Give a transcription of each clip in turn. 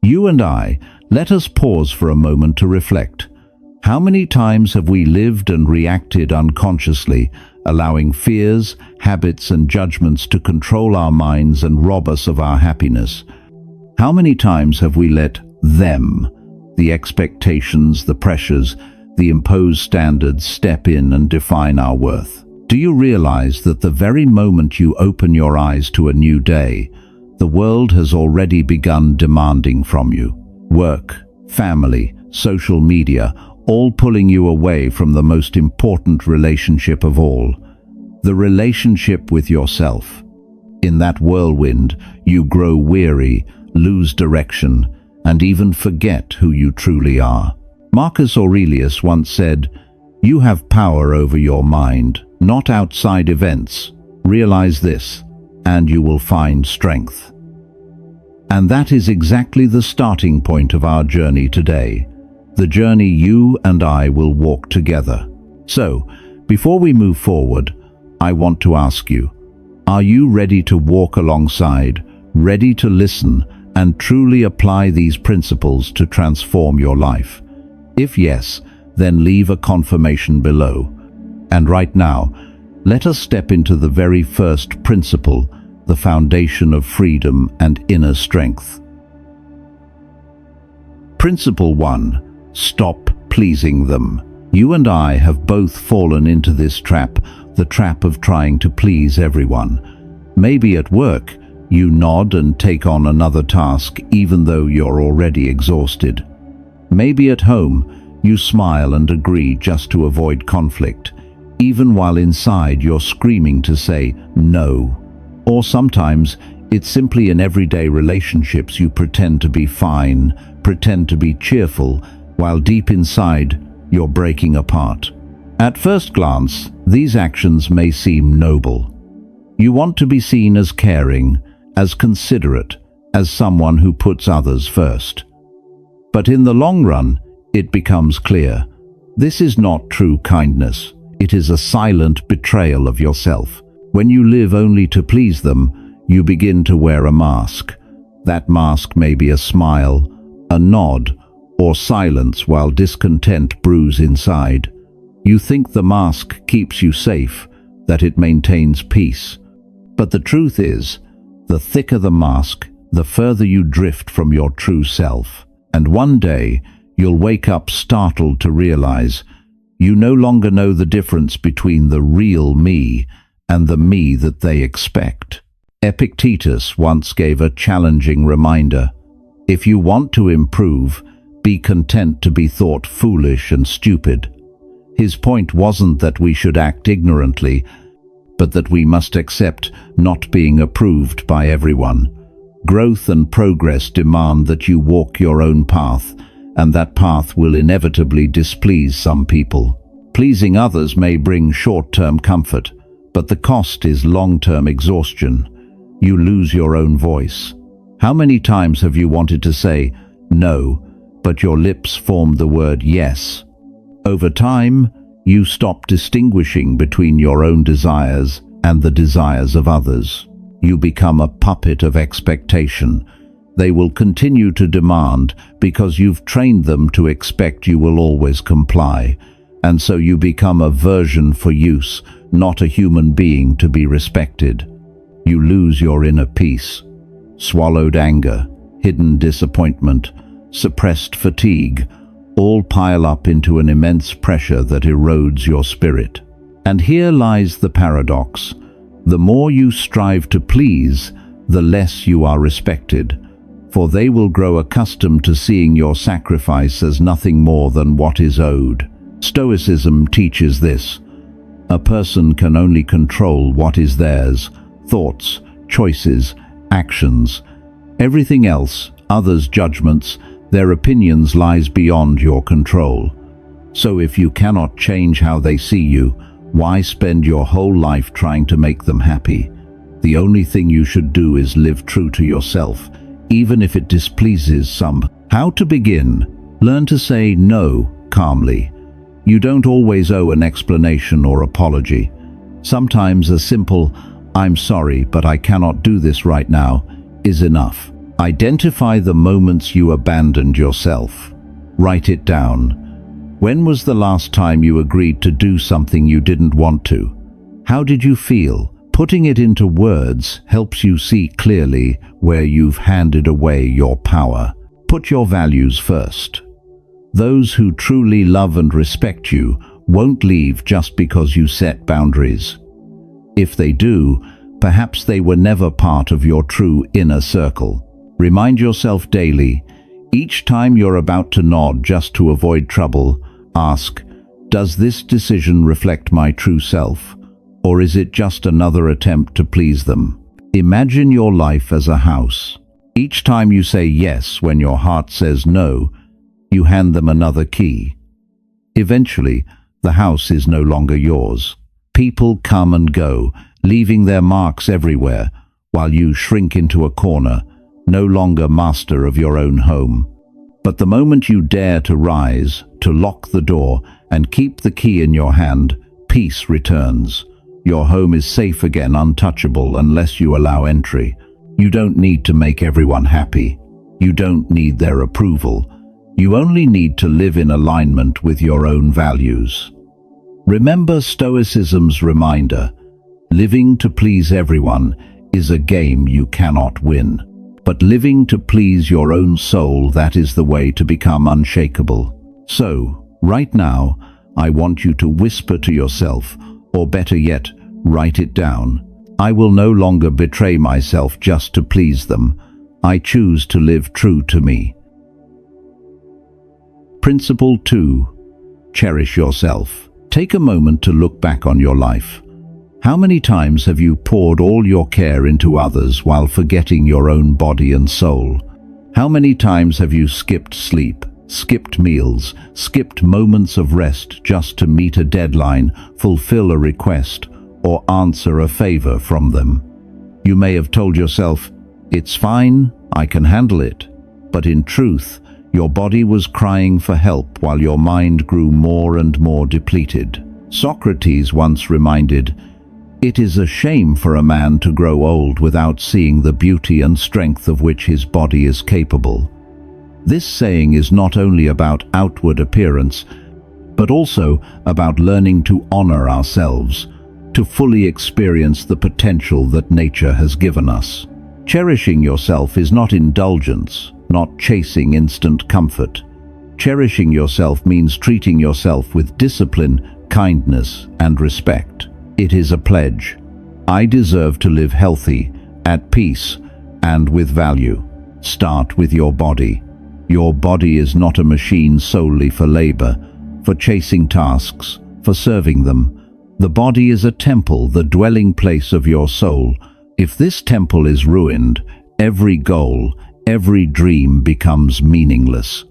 You and I, let us pause for a moment to reflect. How many times have we lived and reacted unconsciously, allowing fears, habits, and judgments to control our minds and rob us of our happiness? How many times have we let them, the expectations, the pressures, the imposed standards, step in and define our worth? Do you realize that the very moment you open your eyes to a new day, the world has already begun demanding from you? Work, family, social media, all pulling you away from the most important relationship of all, the relationship with yourself. In that whirlwind, you grow weary, lose direction, and even forget who you truly are. Marcus Aurelius once said, "You have power over your mind, not outside events. Realize this, and you will find strength." And that is exactly the starting point of our journey today, the journey you and I will walk together. So, before we move forward, I want to ask you, are you ready to walk alongside, ready to listen, and truly apply these principles to transform your life? If yes, then leave a confirmation below. And right now, let us step into the very first principle, the foundation of freedom and inner strength. Principle 1. Stop pleasing them. You and I have both fallen into this trap, the trap of trying to please everyone. Maybe at work, you nod and take on another task even though you're already exhausted. Maybe at home, you smile and agree just to avoid conflict, even while inside you're screaming to say no. Or sometimes, it's simply in everyday relationships you pretend to be fine, pretend to be cheerful, while deep inside, you're breaking apart. At first glance, these actions may seem noble. You want to be seen as caring, as considerate, as someone who puts others first. But in the long run, it becomes clear, this is not true kindness. It is a silent betrayal of yourself. When you live only to please them, you begin to wear a mask. That mask may be a smile, a nod, or silence while discontent brews inside. You think the mask keeps you safe, that it maintains peace. But the truth is, the thicker the mask, the further you drift from your true self. And one day, you'll wake up startled to realize you no longer know the difference between the real me and the me that they expect. Epictetus once gave a challenging reminder. If you want to improve, be content to be thought foolish and stupid. His point wasn't that we should act ignorantly, but that we must accept not being approved by everyone. Growth and progress demand that you walk your own path, and that path will inevitably displease some people. Pleasing others may bring short-term comfort, but the cost is long-term exhaustion. You lose your own voice. How many times have you wanted to say no, but your lips formed the word yes? Over time, you stop distinguishing between your own desires and the desires of others. You become a puppet of expectation. They will continue to demand because you've trained them to expect you will always comply, and so you become a version for use, not a human being to be respected. You lose your inner peace. Swallowed anger, hidden disappointment, suppressed fatigue, all pile up into an immense pressure that erodes your spirit. And here lies the paradox. The more you strive to please, the less you are respected, for they will grow accustomed to seeing your sacrifice as nothing more than what is owed. Stoicism teaches this. A person can only control what is theirs: thoughts, choices, actions. Everything else, others' judgments, their opinions, lies beyond your control. So if you cannot change how they see you, why spend your whole life trying to make them happy? The only thing you should do is live true to yourself, even if it displeases some. How to begin? Learn to say no calmly. You don't always owe an explanation or apology. Sometimes a simple "I'm sorry, but I cannot do this right now" is enough. Identify the moments you abandoned yourself. Write it down. When was the last time you agreed to do something you didn't want to? How did you feel? Putting it into words helps you see clearly where you've handed away your power. Put your values first. Those who truly love and respect you won't leave just because you set boundaries. If they do, perhaps they were never part of your true inner circle. Remind yourself daily, each time you're about to nod just to avoid trouble, ask, does this decision reflect my true self, or is it just another attempt to please them? Imagine your life as a house. Each time you say yes when your heart says no, you hand them another key. Eventually, the house is no longer yours. People come and go, leaving their marks everywhere, while you shrink into a corner, no longer master of your own home. But the moment you dare to rise, to lock the door, and keep the key in your hand, peace returns. Your home is safe again, untouchable unless you allow entry. You don't need to make everyone happy. You don't need their approval. You only need to live in alignment with your own values. Remember Stoicism's reminder, living to please everyone is a game you cannot win. But living to please your own soul, that is the way to become unshakable. So, right now, I want you to whisper to yourself, or better yet, write it down. I will no longer betray myself just to please them. I choose to live true to me. Principle 2. Cherish yourself. Take a moment to look back on your life. How many times have you poured all your care into others while forgetting your own body and soul? How many times have you skipped sleep, skipped meals, skipped moments of rest just to meet a deadline, fulfill a request, or answer a favor from them? You may have told yourself, "It's fine, I can handle it." But in truth, your body was crying for help while your mind grew more and more depleted. Socrates once reminded, "It is a shame for a man to grow old without seeing the beauty and strength of which his body is capable." This saying is not only about outward appearance, but also about learning to honor ourselves, to fully experience the potential that nature has given us. Cherishing yourself is not indulgence, not chasing instant comfort. Cherishing yourself means treating yourself with discipline, kindness, and respect. It is a pledge. I deserve to live healthy, at peace, and with value. Start with your body. Your body is not a machine solely for labor, for chasing tasks, for serving them. The body is a temple, the dwelling place of your soul. If this temple is ruined, every goal, every dream becomes meaningless.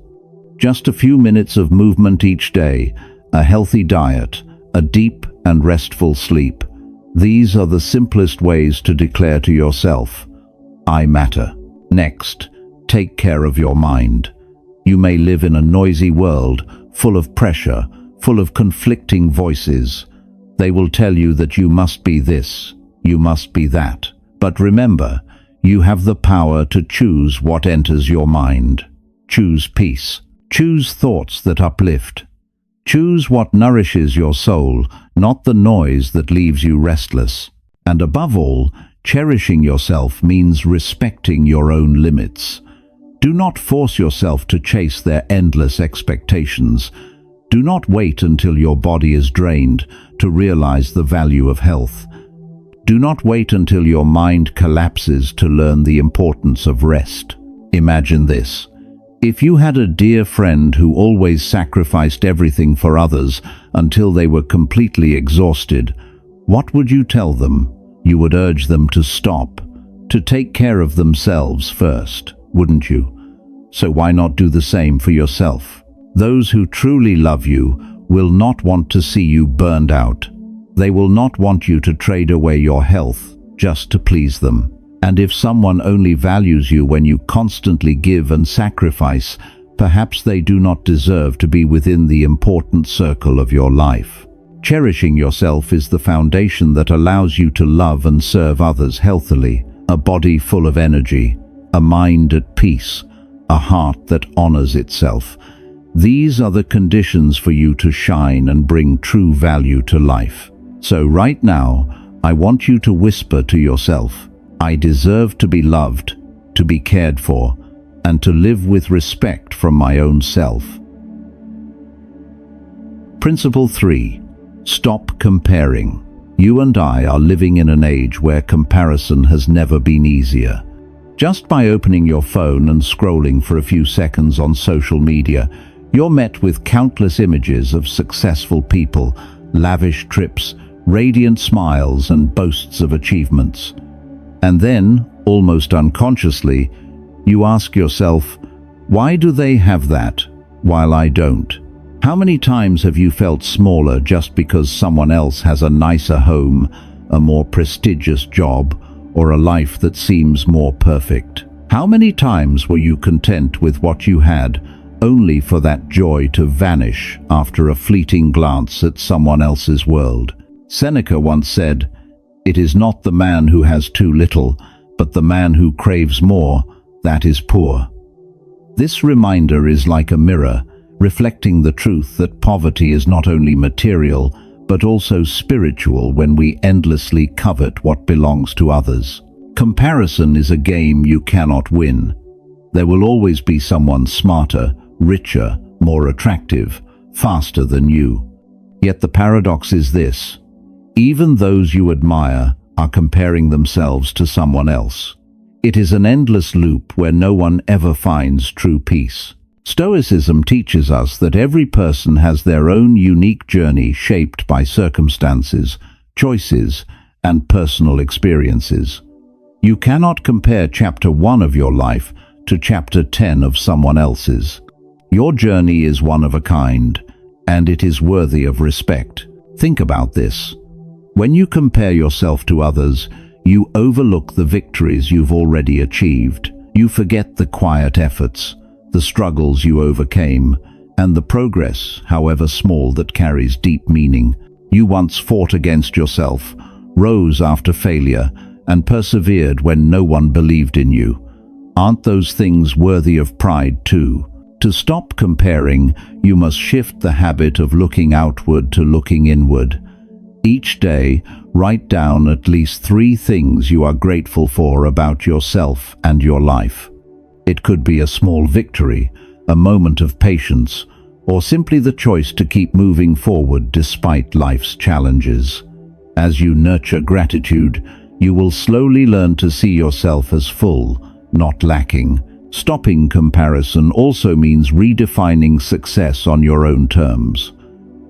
Just a few minutes of movement each day, a healthy diet, a deep and restful sleep. These are the simplest ways to declare to yourself, I matter. Next, take care of your mind. You may live in a noisy world, full of pressure, full of conflicting voices. They will tell you that you must be this, you must be that. But remember, you have the power to choose what enters your mind. Choose peace. Choose thoughts that uplift. Choose what nourishes your soul, not the noise that leaves you restless. And above all, cherishing yourself means respecting your own limits. Do not force yourself to chase their endless expectations. Do not wait until your body is drained to realize the value of health. Do not wait until your mind collapses to learn the importance of rest. Imagine this. If you had a dear friend who always sacrificed everything for others until they were completely exhausted, what would you tell them? You would urge them to stop, to take care of themselves first, wouldn't you? So why not do the same for yourself? Those who truly love you will not want to see you burned out. They will not want you to trade away your health just to please them. And if someone only values you when you constantly give and sacrifice, perhaps they do not deserve to be within the important circle of your life. Cherishing yourself is the foundation that allows you to love and serve others healthily. A body full of energy, a mind at peace, a heart that honors itself. These are the conditions for you to shine and bring true value to life. So right now, I want you to whisper to yourself, I deserve to be loved, to be cared for, and to live with respect from my own self. Principle 3. Stop comparing. You and I are living in an age where comparison has never been easier. Just by opening your phone and scrolling for a few seconds on social media, you're met with countless images of successful people, lavish trips, radiant smiles, and boasts of achievements. And then, almost unconsciously, you ask yourself, why do they have that, while I don't? How many times have you felt smaller just because someone else has a nicer home, a more prestigious job, or a life that seems more perfect? How many times were you content with what you had, only for that joy to vanish after a fleeting glance at someone else's world? Seneca once said, "It is not the man who has too little, but the man who craves more, that is poor." This reminder is like a mirror, reflecting the truth that poverty is not only material, but also spiritual when we endlessly covet what belongs to others. Comparison is a game you cannot win. There will always be someone smarter, richer, more attractive, faster than you. Yet the paradox is this: even those you admire are comparing themselves to someone else. It is an endless loop where no one ever finds true peace. Stoicism teaches us that every person has their own unique journey shaped by circumstances, choices, and personal experiences. You cannot compare chapter 1 of your life to chapter 10 of someone else's. Your journey is one of a kind, and it is worthy of respect. Think about this. When you compare yourself to others, you overlook the victories you've already achieved. You forget the quiet efforts, the struggles you overcame, and the progress, however small, that carries deep meaning. You once fought against yourself, rose after failure, and persevered when no one believed in you. Aren't those things worthy of pride too? To stop comparing, you must shift the habit of looking outward to looking inward. Each day, write down at least 3 things you are grateful for about yourself and your life. It could be a small victory, a moment of patience, or simply the choice to keep moving forward despite life's challenges. As you nurture gratitude, you will slowly learn to see yourself as full, not lacking. Stopping comparison also means redefining success on your own terms.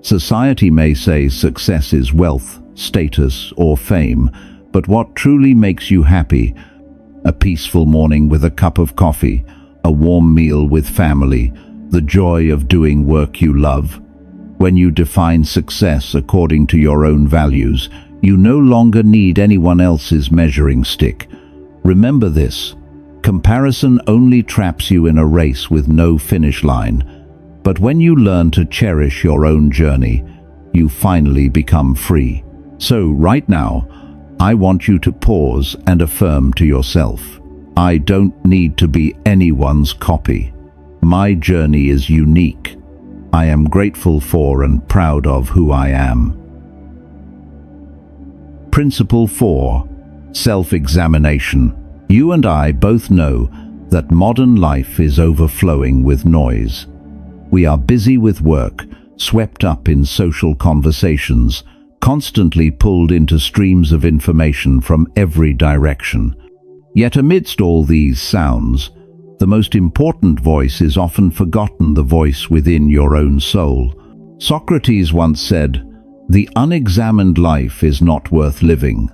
Society may say success is wealth, status, or fame, but what truly makes you happy? A peaceful morning with a cup of coffee, a warm meal with family, the joy of doing work you love. When you define success according to your own values, you no longer need anyone else's measuring stick. Remember this: comparison only traps you in a race with no finish line. But when you learn to cherish your own journey, you finally become free. So right now, I want you to pause and affirm to yourself, I don't need to be anyone's copy. My journey is unique. I am grateful for and proud of who I am. Principle 4. Self-examination. You and I both know that modern life is overflowing with noise. We are busy with work, swept up in social conversations, constantly pulled into streams of information from every direction. Yet amidst all these sounds, the most important voice is often forgotten, the voice within your own soul. Socrates once said, "The unexamined life is not worth living."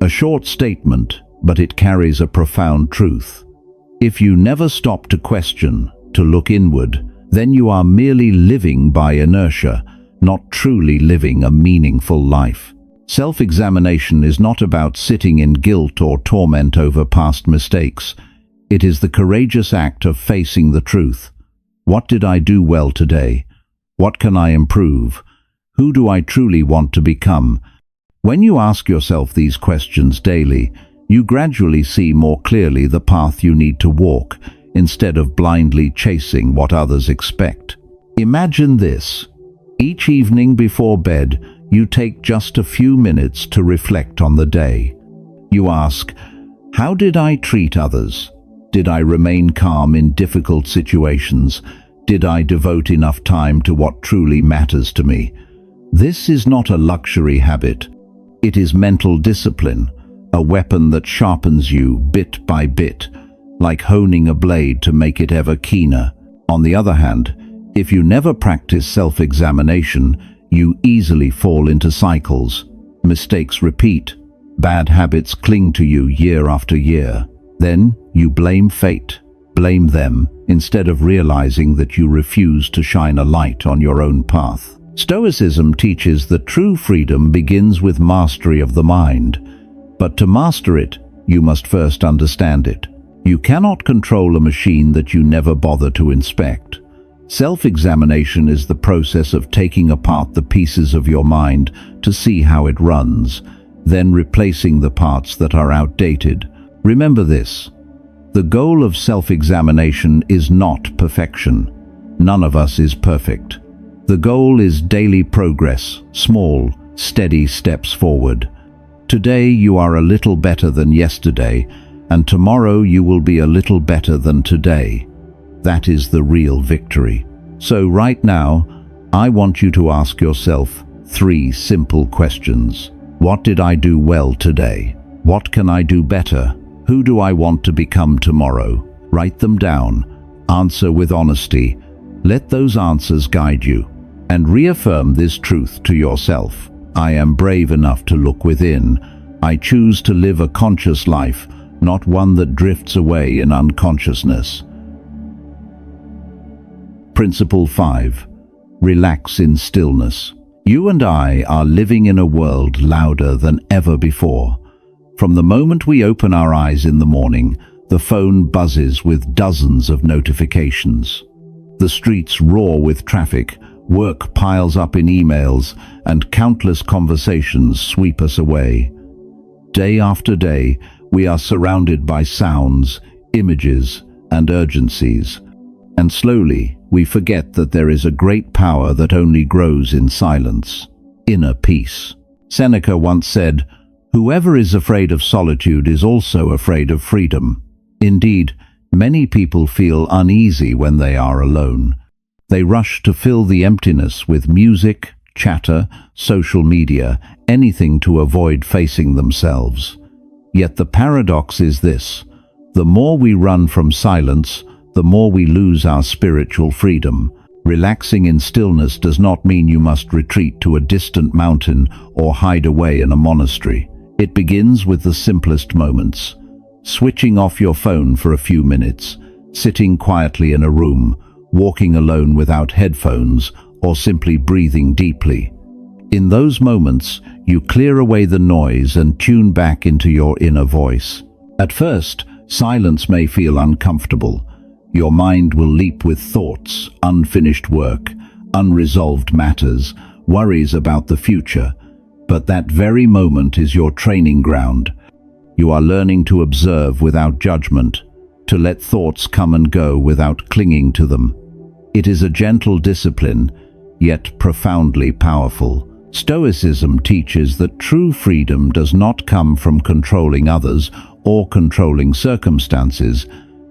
A short statement, but it carries a profound truth. If you never stop to question, to look inward, then you are merely living by inertia, not truly living a meaningful life. Self-examination is not about sitting in guilt or torment over past mistakes. It is the courageous act of facing the truth. What did I do well today? What can I improve? Who do I truly want to become? When you ask yourself these questions daily, You gradually see more clearly the path you need to walk, instead of blindly chasing what others expect. Imagine this. Each evening before bed, you take just a few minutes to reflect on the day. You ask, how did I treat others? Did I remain calm in difficult situations? Did I devote enough time to what truly matters to me? This is not a luxury habit. It is mental discipline, a weapon that sharpens you bit by bit, like honing a blade to make it ever keener. On the other hand, if you never practice self-examination, you easily fall into cycles. Mistakes repeat. Bad habits cling to you year after year. Then you blame fate, blame them, instead of realizing that you refuse to shine a light on your own path. Stoicism teaches that true freedom begins with mastery of the mind. But to master it, you must first understand it. You cannot control a machine that you never bother to inspect. Self-examination is the process of taking apart the pieces of your mind to see how it runs, then replacing the parts that are outdated. Remember this: the goal of self-examination is not perfection. None of us is perfect. The goal is daily progress, small, steady steps forward. Today you are a little better than yesterday, and tomorrow you will be a little better than today. That is the real victory. So right now, I want you to ask yourself 3 simple questions. What did I do well today? What can I do better? Who do I want to become tomorrow? Write them down. Answer with honesty. Let those answers guide you. And reaffirm this truth to yourself. I am brave enough to look within. I choose to live a conscious life, not one that drifts away in unconsciousness. Principle 5. Relax in stillness. You and I are living in a world louder than ever before. From the moment we open our eyes in the morning, the phone buzzes with dozens of notifications. The streets roar with traffic, work piles up in emails, and countless conversations sweep us away. Day after day, we are surrounded by sounds, images, and urgencies. And slowly, we forget that there is a great power that only grows in silence: inner peace. Seneca once said, "Whoever is afraid of solitude is also afraid of freedom." Indeed, many people feel uneasy when they are alone. They rush to fill the emptiness with music, chatter, social media, anything to avoid facing themselves. Yet the paradox is this: the more we run from silence, the more we lose our spiritual freedom. Relaxing in stillness does not mean you must retreat to a distant mountain or hide away in a monastery. It begins with the simplest moments. Switching off your phone for a few minutes, sitting quietly in a room, walking alone without headphones, or simply breathing deeply. In those moments, you clear away the noise and tune back into your inner voice. At first, silence may feel uncomfortable. Your mind will leap with thoughts, unfinished work, unresolved matters, worries about the future. But that very moment is your training ground. You are learning to observe without judgment, to let thoughts come and go without clinging to them. It is a gentle discipline, yet profoundly powerful. Stoicism teaches that true freedom does not come from controlling others or controlling circumstances,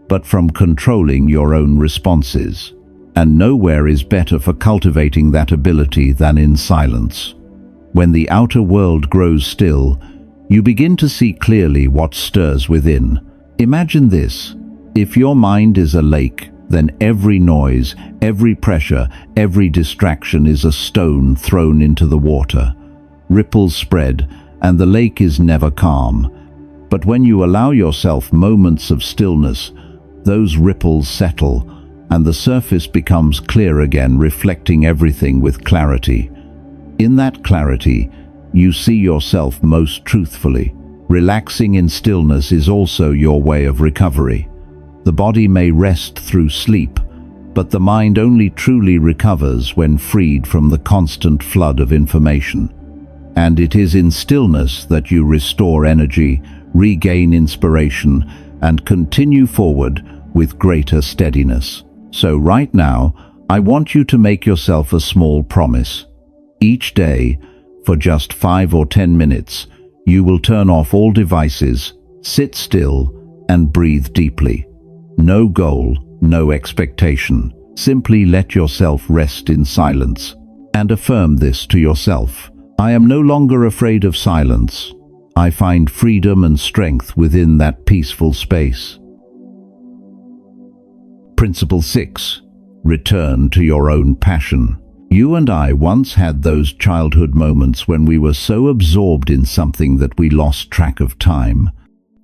but from controlling your own responses. And nowhere is better for cultivating that ability than in silence. When the outer world grows still, you begin to see clearly what stirs within. Imagine this: if your mind is a lake, then every noise, every pressure, every distraction is a stone thrown into the water. Ripples spread, and the lake is never calm. But when you allow yourself moments of stillness, those ripples settle, and the surface becomes clear again, reflecting everything with clarity. In that clarity, you see yourself most truthfully. Relaxing in stillness is also your way of recovery. The body may rest through sleep, but the mind only truly recovers when freed from the constant flood of information. And it is in stillness that you restore energy, regain inspiration, and continue forward with greater steadiness. So right now, I want you to make yourself a small promise. Each day, for just 5 or 10 minutes, you will turn off all devices, sit still, and breathe deeply. No goal, no expectation. Simply let yourself rest in silence. And affirm this to yourself. I am no longer afraid of silence. I find freedom and strength within that peaceful space. Principle 6. Return to your own passion. You and I once had those childhood moments when we were so absorbed in something that we lost track of time.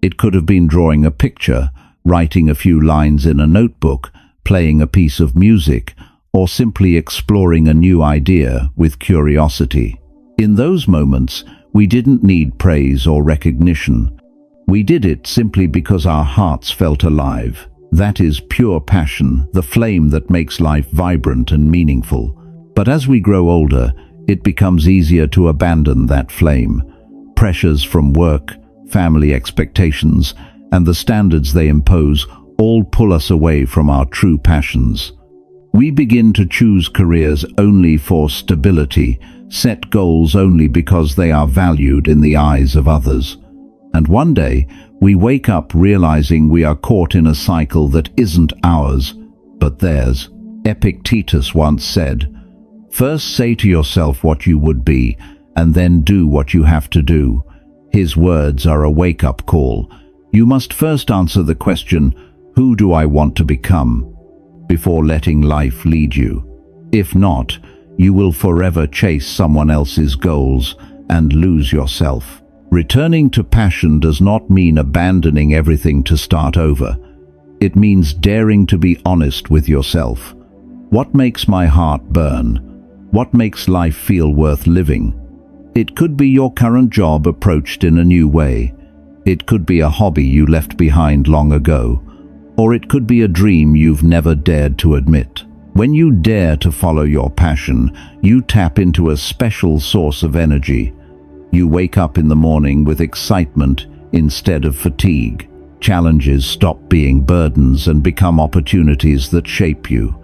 It could have been drawing a picture, writing a few lines in a notebook, playing a piece of music, or simply exploring a new idea with curiosity. In those moments, we didn't need praise or recognition. We did it simply because our hearts felt alive. That is pure passion, the flame that makes life vibrant and meaningful. But as we grow older, it becomes easier to abandon that flame. Pressures from work, family expectations, and the standards they impose all pull us away from our true passions. We begin to choose careers only for stability, set goals only because they are valued in the eyes of others. And one day, we wake up realizing we are caught in a cycle that isn't ours, but theirs. Epictetus once said, "First say to yourself what you would be, and then do what you have to do." His words are a wake-up call. You must first answer the question, who do I want to become, before letting life lead you. If not, you will forever chase someone else's goals and lose yourself. Returning to passion does not mean abandoning everything to start over. It means daring to be honest with yourself. What makes my heart burn? What makes life feel worth living? It could be your current job approached in a new way. It could be a hobby you left behind long ago. Or it could be a dream you've never dared to admit. When you dare to follow your passion, you tap into a special source of energy. You wake up in the morning with excitement instead of fatigue. Challenges stop being burdens and become opportunities that shape you.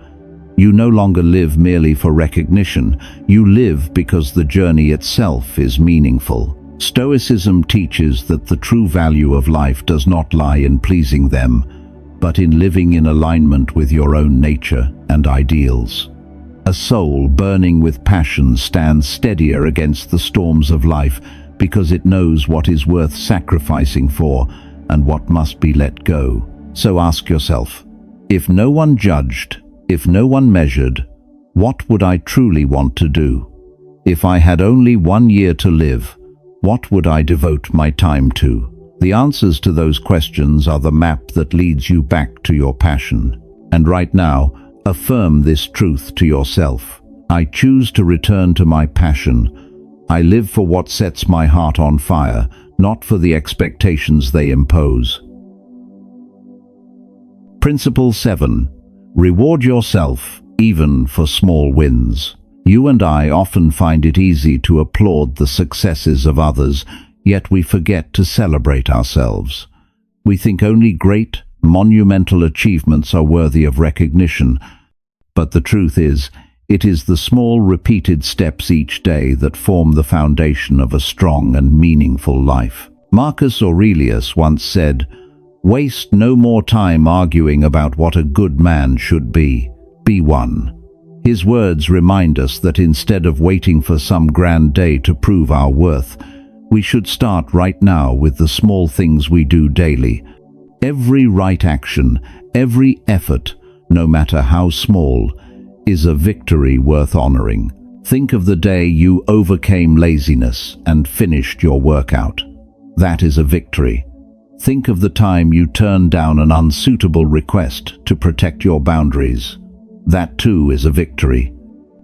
You no longer live merely for recognition. You live because the journey itself is meaningful. Stoicism teaches that the true value of life does not lie in pleasing them, but in living in alignment with your own nature and ideals. A soul burning with passion stands steadier against the storms of life because it knows what is worth sacrificing for and what must be let go. So ask yourself, if no one judged, if no one measured, what would I truly want to do? If I had only 1 year to live, what would I devote my time to? The answers to those questions are the map that leads you back to your passion. And right now, affirm this truth to yourself. I choose to return to my passion. I live for what sets my heart on fire, not for the expectations they impose. Principle 7. Reward yourself, even for small wins. You and I often find it easy to applaud the successes of others, yet we forget to celebrate ourselves. We think only great, monumental achievements are worthy of recognition, but the truth is, it is the small repeated steps each day that form the foundation of a strong and meaningful life. Marcus Aurelius once said, "Waste no more time arguing about what a good man should be. Be one." His words remind us that instead of waiting for some grand day to prove our worth, we should start right now with the small things we do daily. Every right action, every effort, no matter how small, is a victory worth honoring. Think of the day you overcame laziness and finished your workout. That is a victory. Think of the time you turned down an unsuitable request to protect your boundaries. That too is a victory.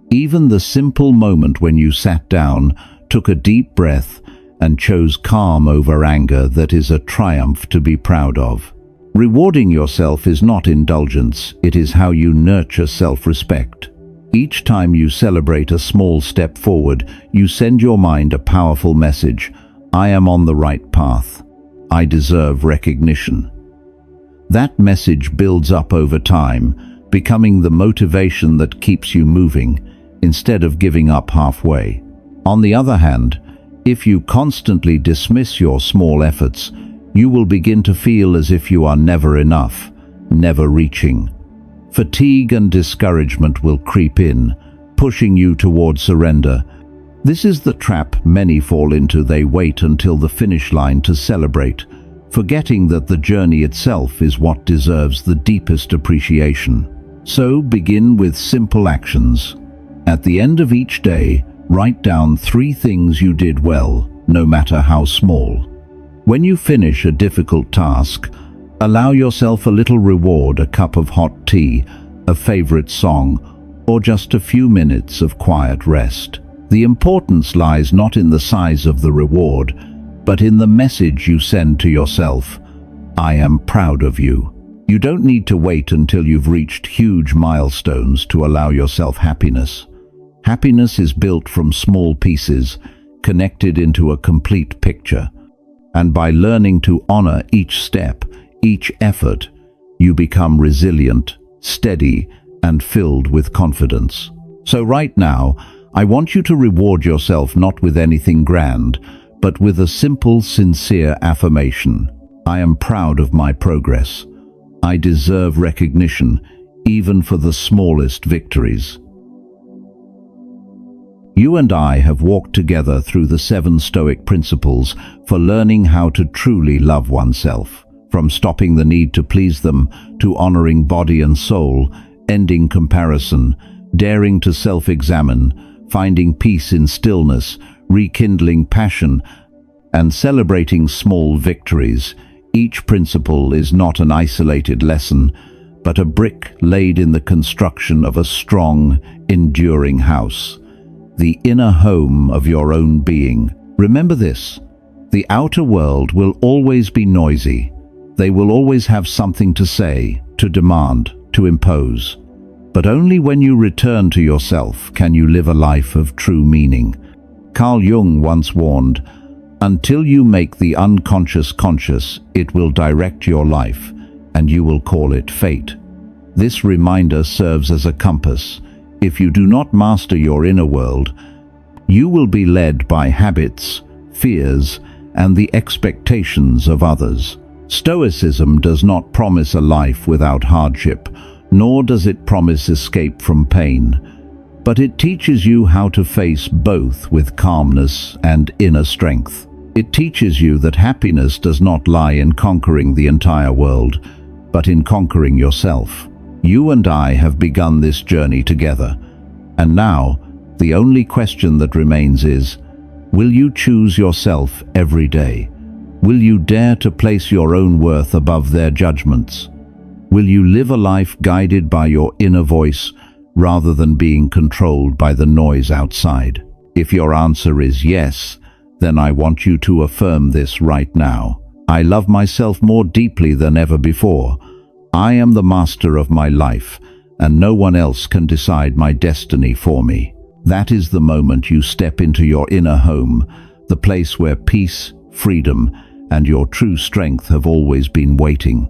Even the simple moment when you sat down, took a deep breath, and chose calm over anger, that is a triumph to be proud of. Rewarding yourself is not indulgence, it is how you nurture self-respect. Each time you celebrate a small step forward, you send your mind a powerful message: I am on the right path. I deserve recognition. That message builds up over time, becoming the motivation that keeps you moving, instead of giving up halfway. On the other hand, if you constantly dismiss your small efforts, you will begin to feel as if you are never enough, never reaching. Fatigue and discouragement will creep in, pushing you toward surrender. This is the trap many fall into. They wait until the finish line to celebrate, forgetting that the journey itself is what deserves the deepest appreciation. So begin with simple actions. At the end of each day, write down 3 things you did well, no matter how small. When you finish a difficult task, allow yourself a little reward: a cup of hot tea, a favorite song, or just a few minutes of quiet rest. The importance lies not in the size of the reward, but in the message you send to yourself. I am proud of you. You don't need to wait until you've reached huge milestones to allow yourself happiness. Happiness is built from small pieces, connected into a complete picture. And by learning to honor each step, each effort, you become resilient, steady, and filled with confidence. So right now, I want you to reward yourself not with anything grand, but with a simple, sincere affirmation. I am proud of my progress. I deserve recognition, even for the smallest victories. You and I have walked together through the 7 Stoic principles for learning how to truly love oneself. From stopping the need to please them, to honoring body and soul, ending comparison, daring to self-examine, finding peace in stillness, rekindling passion, and celebrating small victories. Each principle is not an isolated lesson, but a brick laid in the construction of a strong, enduring house, the inner home of your own being. Remember this: the outer world will always be noisy. They will always have something to say, to demand, to impose. But only when you return to yourself can you live a life of true meaning. Carl Jung once warned, "Until you make the unconscious conscious, it will direct your life, and you will call it fate." This reminder serves as a compass. If you do not master your inner world, you will be led by habits, fears, and the expectations of others. Stoicism does not promise a life without hardship, nor does it promise escape from pain, but it teaches you how to face both with calmness and inner strength. It teaches you that happiness does not lie in conquering the entire world, but in conquering yourself. You and I have begun this journey together, and now the only question that remains is, will you choose yourself every day? Will you dare to place your own worth above their judgments? Will you live a life guided by your inner voice rather than being controlled by the noise outside? If your answer is yes, then I want you to affirm this right now. I love myself more deeply than ever before. I am the master of my life, and no one else can decide my destiny for me. That is the moment you step into your inner home, the place where peace, freedom, and your true strength have always been waiting.